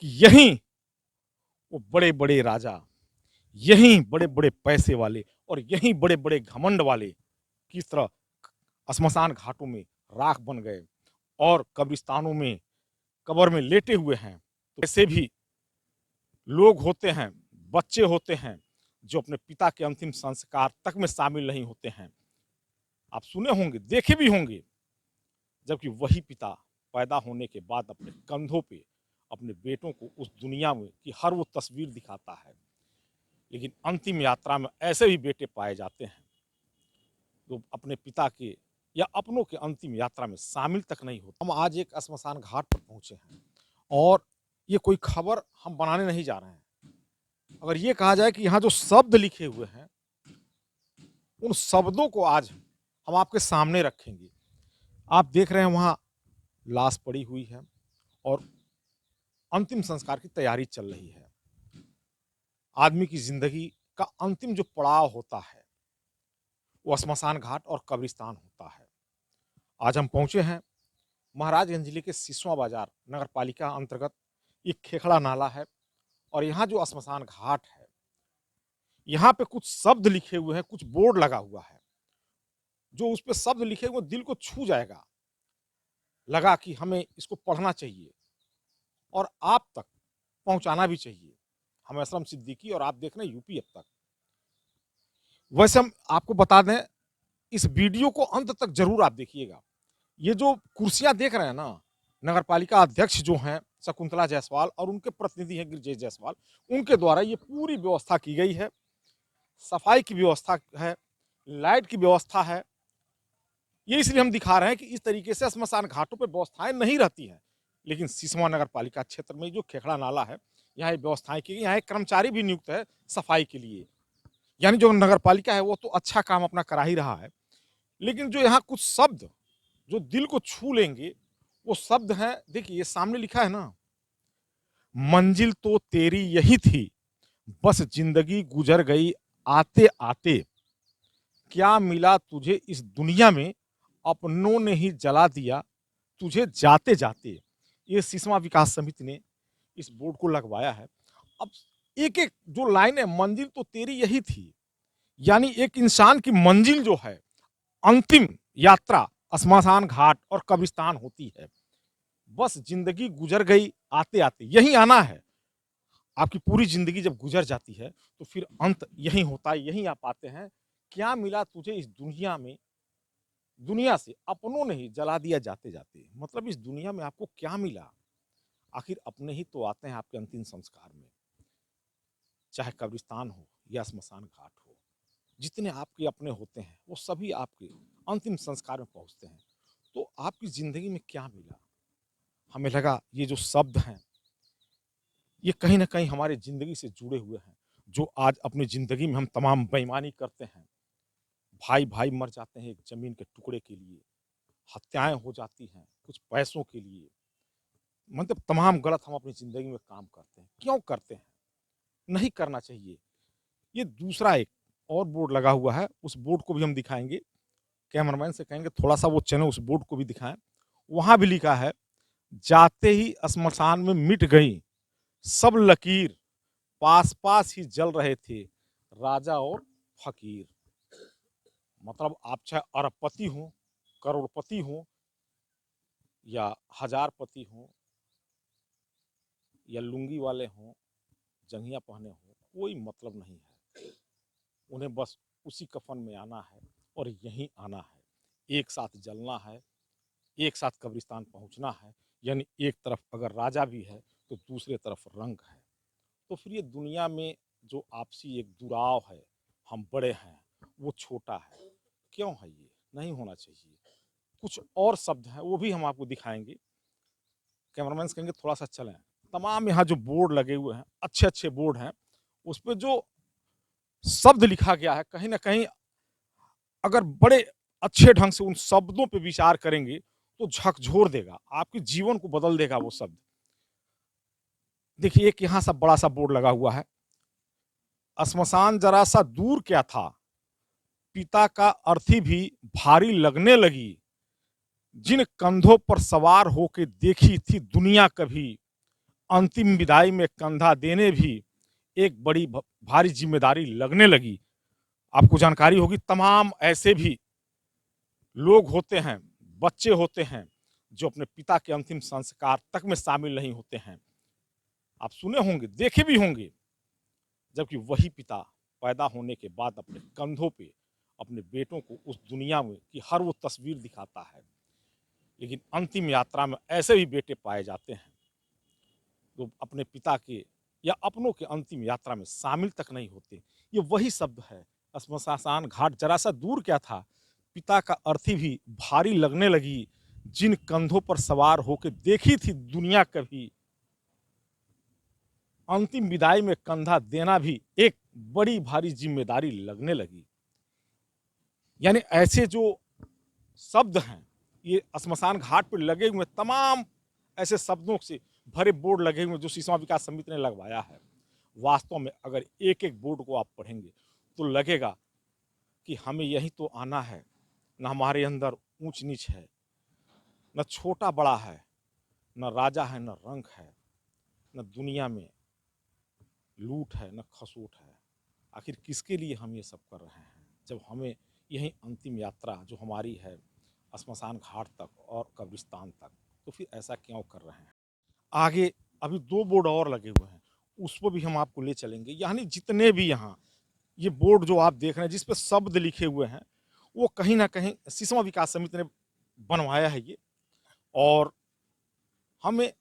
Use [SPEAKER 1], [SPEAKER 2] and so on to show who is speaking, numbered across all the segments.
[SPEAKER 1] कि यहीं वो बड़े-बड़े राजा, यहीं बड़े-बड़े पैसे वाले और यहीं बड़े-बड़े घमंड वाले किस तरह श्मशान घाटों में राख बन गए और कब्रिस्तानों में कब्र में लेटे हुए हैं। तो ऐसे भी लोग होते हैं, बच्चे होते हैं, जो अपने पिता के अंतिम संस्कार तक में शामिल नहीं होते हैं। आप सुने होंगे, देखे भी होंगे, जबकि वही पिता पैदा होने के बाद अपने कंधों पे अपने बेटों को उस दुनिया में की हर वो तस्वीर दिखाता है। लेकिन अंतिम यात्रा में ऐसे भी बेटे पाए जाते हैं, जो अपने पिता के या अपनों के अंतिम यात्रा में शामिल तक नहीं होते। हम आज एक श्मशान घाट पर पहुँचे हैं और ये कोई खबर हम बनाने नहीं जा रहे हैं। अगर ये कहा जाए कि यहाँ जो शब्द लिखे हुए हैं, उन शब्दों को आज हम आपके सामने रखेंगे। आप देख रहे हैं वहाँ लाश पड़ी हुई है और अंतिम संस्कार की तैयारी चल रही है। आदमी की ज़िंदगी का अंतिम जो पड़ाव होता है, वो श्मशान घाट और कब्रिस्तान होता है। आज हम पहुँचे हैं महाराजगंज जिले के सिसवा बाज़ार नगर पालिका अंतर्गत एक खेखड़ा नाला है और यहाँ जो श्मशान घाट है, यहाँ पे कुछ शब्द लिखे हुए हैं, कुछ बोर्ड लगा हुआ है। जो उस पे शब्द लिखे हुए दिल को छू जाएगा। लगा कि हमें इसको पढ़ना चाहिए और आप तक पहुँचाना भी चाहिए। हम असलम सिद्दीकी और आप देख रहे हैं यूपी अब तक। वैसे हम आपको बता दें, इस वीडियो को अंत तक ज़रूर आप देखिएगा। ये जो कुर्सियाँ देख रहे हैं ना, नगर पालिका अध्यक्ष जो हैं शकुंतला जायसवाल और उनके प्रतिनिधि हैं गिरिजेश जायसवाल, उनके द्वारा ये पूरी व्यवस्था की गई है। सफाई की व्यवस्था है, लाइट की व्यवस्था है। ये इसलिए हम दिखा रहे हैं कि इस तरीके से श्मशान घाटों पे व्यवस्थाएं नहीं रहती हैं। लेकिन सिसवा नगर पालिका क्षेत्र में जो खेखड़ा नाला है, यहाँ ये व्यवस्थाएं की गई। यहाँ एक कर्मचारी भी नियुक्त है सफाई के लिए। यानी जो नगर पालिका है वो तो अच्छा काम अपना करा ही रहा है। लेकिन जो यहाँ कुछ शब्द जो दिल को छू लेंगे, वो शब्द हैं, देखिए ये सामने लिखा है ना, मंजिल तो तेरी यही थी, बस जिंदगी गुजर गई आते आते। क्या मिला तुझे इस दुनिया में, अपनों ने ही जला दिया तुझे जाते जाते। ये सिसवा विकास समिति ने इस बोर्ड को लगवाया है। अब एक एक जो लाइन है, मंजिल तो तेरी यही थी, यानी एक इंसान की मंजिल जो है, अंतिम यात्रा श्मशान घाट और कब्रिस्तान होती है। बस जिंदगी गुजर गई आते आते, यही आना है। आपकी पूरी जिंदगी जब गुजर जाती है तो फिर अंत यही होता है, यही आप आते हैं। क्या मिला तुझे इस दुनिया में, दुनिया से अपनों ने ही जला दिया जाते जाते। मतलब इस दुनिया में आपको क्या मिला? आखिर अपने ही तो आते हैं आपके अंतिम संस्कार में, चाहे कब्रिस्तान हो या श्मशान घाट हो। जितने आपके अपने होते हैं वो सभी आपके अंतिम संस्कार में पहुंचते हैं। तो आपकी जिंदगी में क्या मिला? हमें लगा ये जो शब्द हैं, ये कहीं ना कहीं हमारी जिंदगी से जुड़े हुए हैं। जो आज अपनी जिंदगी में हम तमाम बेईमानी करते हैं, भाई भाई मर जाते हैं एक जमीन के टुकड़े के लिए, हत्याएं हो जाती हैं कुछ पैसों के लिए। मतलब तमाम गलत हम अपनी ज़िंदगी में काम करते हैं। क्यों करते हैं? नहीं करना चाहिए। ये दूसरा एक और बोर्ड लगा हुआ है, उस बोर्ड को भी हम दिखाएँगे। कैमरामैन से कहेंगे थोड़ा-सा वो चलें, उस बोर्ड को भी दिखाएँ। वहाँ भी लिखा है, जाते ही श्मशान में मिट गईं सब लकीर, पास-पास ही जल रहे थे राजा और फ़कीर। मतलब आप चाहे अरबपति हों, करोड़पति हों या हज़ारपति हों या लुंगी वाले हों, जंघिया पहने हों, कोई मतलब नहीं है। उन्हें बस उसी कफन में आना है और यहीं आना है। एक साथ जलना है, एक साथ कब्रिस्तान पहुँचना है। यानी एक तरफ अगर राजा भी है, तो दूसरे तरफ रंक है। तो फिर ये दुनिया में जो आपसी एक दुराव है, हम बड़े हैं, वो छोटा है। क्यों है ये? नहीं होना चाहिए। कुछ और शब्द हैं, वो भी हम आपको दिखाएँगे। कैमरामैन से कहेंगे थोड़ा-सा चलें। तमाम यहाँ जो बोर्ड लगे हुए हैं, अच्छे-अच्छे बोर्ड हैं, उसपे जो शब्द लिखा गया है, कहीं न कहीं अगर बड़े अच्छे ढंग से उन शब्दों पे विचार करेंगे, तो झकझोर देगा, आपके जीवन को बदल देगा वो शब्द। देखिए, एक यहाँ-सा बड़ा-सा बोर्ड लगा हुआ है, श्मशान ज़रा-सा दूर क्या था, पिता का अर्थी भी भारी लगने लगी, जिन कंधों पर सवार होके देखी थी दुनिया कभी, अंतिम विदाई में कंधा देने भी एक बड़ी भारी जिम्मेदारी लगने लगी। आपको जानकारी होगी तमाम ऐसे भी लोग होते हैं, बच्चे होते हैं, जो अपने पिता के अंतिम संस्कार तक में शामिल नहीं होते हैं। आप सुने होंगे, देखे भी होंगे, जबकि वही पिता पैदा होने के बाद अपने कंधों पे अपने बेटों को उस दुनिया में की हर वो तस्वीर दिखाता है। लेकिन अंतिम यात्रा में ऐसे भी बेटे पाए जाते हैं, जो अपने पिता के या अपनों के अंतिम यात्रा में शामिल तक नहीं होते। ये वही शब्द है, श्मशान घाट जरा सा दूर क्या था, पिता का अर्थी भी भारी लगने लगी, जिन कंधों पर सवार होकर देखी थी दुनिया कभी, अंतिम विदाई में कंधा देना भी एक बड़ी भारी जिम्मेदारी लगने लगी। यानी ऐसे जो शब्द हैं, ये श्मशान घाट पर लगे हुए तमाम ऐसे शब्दों से भरे बोर्ड लगे हुए जो सिसवा विकास समिति ने लगवाया है। वास्तव में अगर एक एक बोर्ड को आप पढ़ेंगे तो लगेगा कि हमें यही तो आना है, न हमारे अंदर ऊंच नीच है, न छोटा बड़ा है, न राजा है, न रंक है, न दुनिया में लूट है, न खसूट है। आखिर किसके लिए हम ये सब कर रहे हैं, जब हमें यही अंतिम यात्रा जो हमारी है श्मशान घाट तक और कब्रिस्तान तक, तो फिर ऐसा क्यों कर रहे हैं। आगे अभी 2 बोर्ड और लगे हुए हैं, उस पर भी हम आपको ले चलेंगे। यानी जितने भी यहाँ ये बोर्ड जो आप देख रहे हैं, जिस पे शब्द लिखे हुए हैं, वो कहीं न कहीं सिसवा विकास समिति ने बनवाया है ये। और हमें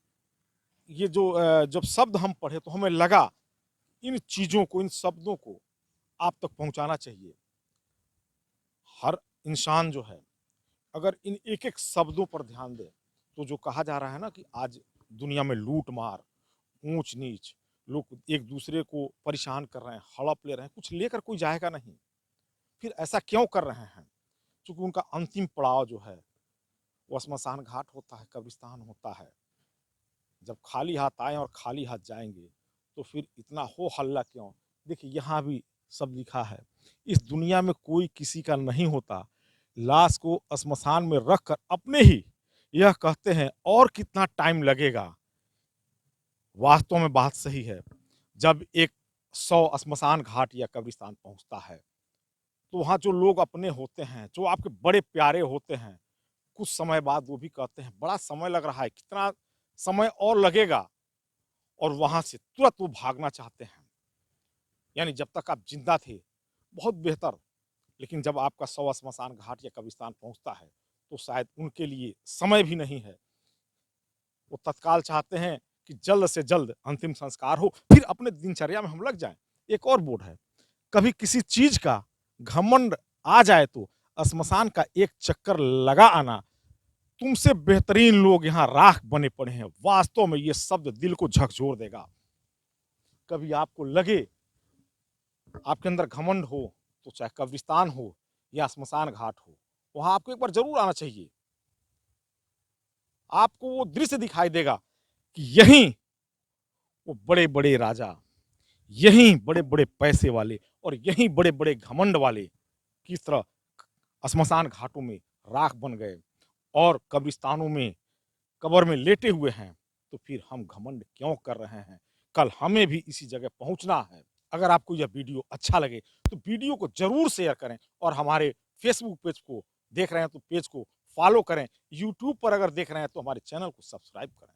[SPEAKER 1] ये जो जब शब्द हम पढ़े तो हमें लगा इन चीज़ों को, इन शब्दों को आप तक पहुँचाना चाहिए। हर इंसान जो है, अगर इन एक-एक शब्दों पर ध्यान दे, तो जो कहा जा रहा है ना कि आज दुनिया में लूट-मार, ऊँच-नीच, लोग एक-दूसरे को परेशान कर रहे हैं, हड़प ले रहे हैं, कुछ लेकर कोई जाएगा नहीं। फिर ऐसा क्यों कर रहे हैं? चूँकि उनका अंतिम पड़ाव जो है, वो श्मशान घाट होता है, कब्रिस्तान होता है। जब खाली हाथ आए और खाली हाथ जाएँगे, तो फिर इतना हो हल्ला क्यों? देखिए यहाँ भी सब लिखा है, इस दुनिया में कोई किसी का नहीं होता, लाश को श्मशान में रखकर अपने ही यह कहते हैं और कितना टाइम लगेगा। वास्तव में बात सही है, जब एक 100 श्मशान घाट या कब्रिस्तान पहुँचता है, तो वहाँ जो लोग अपने होते हैं, जो आपके बड़े प्यारे होते हैं, कुछ समय बाद वो भी कहते हैं, बड़ा समय लग रहा है, कितना समय और लगेगा? और वहाँ से तुरंत वो भागना चाहते हैं। यानी जब तक आप ज़िंदा थे, बहुत बेहतर, लेकिन जब आपका शव श्मशान घाट या कब्रिस्तान पहुँचता है, तो शायद उनके लिए समय भी नहीं है। वो तत्काल चाहते हैं कि जल्द से जल्द अंतिम संस्कार हो, फिर अपने दिनचर्या में हम लग जाएँ। एक और बोर्ड है, कभी किसी चीज़ का घमंड आ जाए तो श्मशान का एक चक्कर लगा आना, तुमसे बेहतरीन लोग यहाँ राख बने पड़े हैं। वास्तव में ये शब्द दिल को झकझोर देगा। कभी आपको लगे, आपके अंदर घमंड हो, तो चाहे कब्रिस्तान हो या श्मशान घाट हो, वहाँ आपको एक बार ज़रूर आना चाहिए। आपको वो दृश्य दिखाई देगा कि यहीं वो बड़े-बड़े राजा, यहीं बड़े-बड़े पैसे वाले और यहीं बड़े-बड़े घमंड वाले किस तरह श्मशान घाटों में राख बन गए और कब्रिस्तानों में कब्र में लेटे हुए हैं, तो फिर हम घमंड क्यों कर रहे हैं? कल हमें भी इसी जगह पहुँचना है। अगर आपको यह वीडियो अच्छा लगे, तो वीडियो को ज़रूर शेयर करें और हमारे फेसबुक पेज को देख रहे हैं, तो पेज को फ़ॉलो करें। यूट्यूब पर अगर देख रहे हैं, तो हमारे चैनल को सब्सक्राइब करें।